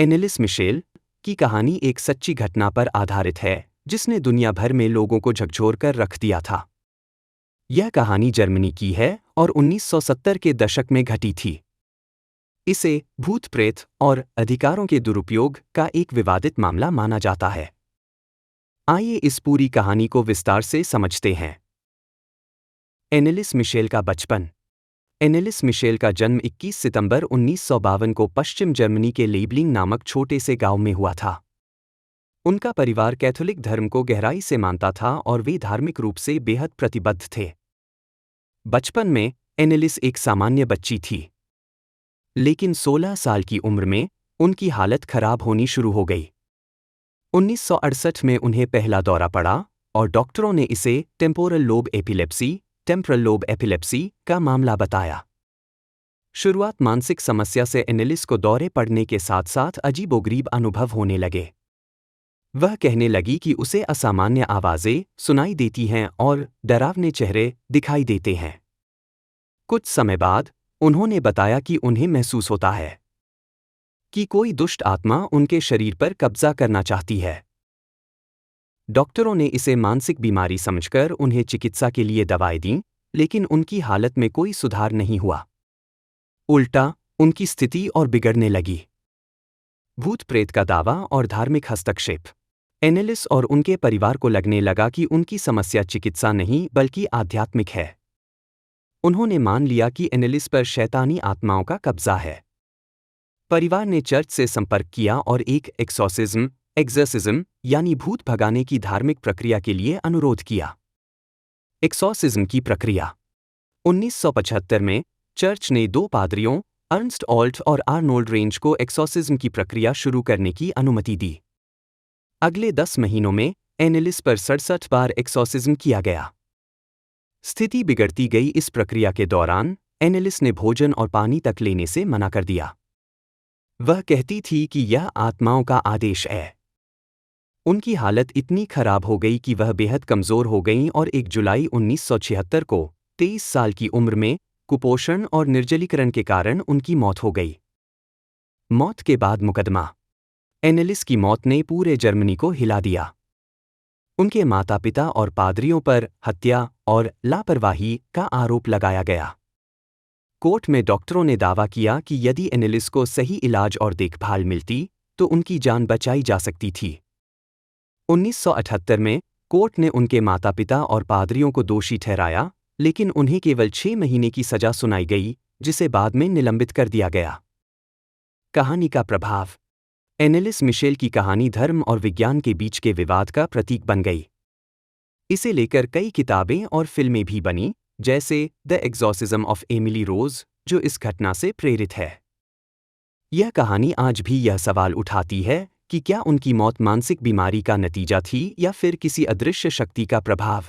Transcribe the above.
एनेलिस Michel की कहानी एक सच्ची घटना पर आधारित है जिसने दुनिया भर में लोगों को झकझोर कर रख दिया था। यह कहानी जर्मनी की है और 1970 के दशक में घटी थी। इसे भूत प्रेत और अधिकारों के दुरुपयोग का एक विवादित मामला माना जाता है। आइए इस पूरी कहानी को विस्तार से समझते हैं। एनेलिस मिशेल का बचपन। एनेलिस मिशेल का जन्म 21 सितंबर 1952 को पश्चिम जर्मनी के लेबलिंग नामक छोटे से गांव में हुआ था। उनका परिवार कैथोलिक धर्म को गहराई से मानता था और वे धार्मिक रूप से बेहद प्रतिबद्ध थे। बचपन में एनेलिस एक सामान्य बच्ची थी, लेकिन 16 साल की उम्र में उनकी हालत खराब होनी शुरू हो गई। 1968 में उन्हें पहला दौरा पड़ा और डॉक्टरों ने इसे टेम्पोरल लोब एपिलेप्सी का मामला बताया। शुरुआत मानसिक समस्या से एनेलिस को दौरे पड़ने के साथ साथ अजीबोगरीब अनुभव होने लगे। वह कहने लगी कि उसे असामान्य आवाज़ें सुनाई देती हैं और डरावने चेहरे दिखाई देते हैं। कुछ समय बाद उन्होंने बताया कि उन्हें महसूस होता है कि कोई दुष्ट आत्मा उनके शरीर पर कब्जा करना चाहती है। डॉक्टरों ने इसे मानसिक बीमारी समझकर उन्हें चिकित्सा के लिए दवाएं दीं, लेकिन उनकी हालत में कोई सुधार नहीं हुआ। उल्टा उनकी स्थिति और बिगड़ने लगी। भूत प्रेत का दावा और धार्मिक हस्तक्षेप। एनेलिस और उनके परिवार को लगने लगा कि उनकी समस्या चिकित्सा नहीं बल्कि आध्यात्मिक है। उन्होंने मान लिया कि एनेलिस पर शैतानी आत्माओं का कब्जा है। परिवार ने चर्च से संपर्क किया और एक एक्सॉर्सिज्म यानी भूत भगाने की धार्मिक प्रक्रिया के लिए अनुरोध किया। एक्सॉर्सिज्म की प्रक्रिया। 1975 में चर्च ने 2 पादरियों अर्नस्ट ऑल्ट और आर्नोल्ड रेंज को एक्सॉर्सिज्म की प्रक्रिया शुरू करने की अनुमति दी। अगले 10 महीनों में एनेलिस पर 67 बार एक्सॉर्सिज्म किया गया। स्थिति बिगड़ती गई। इस प्रक्रिया के दौरान एनेलिस ने भोजन और पानी तक लेने से मना कर दिया। वह कहती थी कि यह आत्माओं का आदेश है। उनकी हालत इतनी खराब हो गई कि वह बेहद कमज़ोर हो गईं और 1 जुलाई 1976 को 23 साल की उम्र में कुपोषण और निर्जलीकरण के कारण उनकी मौत हो गई। मौत के बाद मुकदमा। एनेलिस की मौत ने पूरे जर्मनी को हिला दिया। उनके माता-पिता और पादरियों पर हत्या और लापरवाही का आरोप लगाया गया। कोर्ट में डॉक्टरों ने दावा किया कि यदि एनेलिस को सही इलाज और देखभाल मिलती तो उनकी जान बचाई जा सकती थी। 1978 में कोर्ट ने उनके माता-पिता और पादरियों को दोषी ठहराया, लेकिन उन्हें केवल 6 महीने की सजा सुनाई गई, जिसे बाद में निलंबित कर दिया गया। कहानी का प्रभाव। एनेलिस मिशेल की कहानी धर्म और विज्ञान के बीच के विवाद का प्रतीक बन गई। इसे लेकर कई किताबें और फिल्में भी बनी, जैसे द एक्सॉर्सिज्म ऑफ एमिली रोज, जो इस घटना से प्रेरित है। यह कहानी आज भी यह सवाल उठाती है कि क्या उनकी मौत मानसिक बीमारी का नतीजा थी या फिर किसी अदृश्य शक्ति का प्रभाव।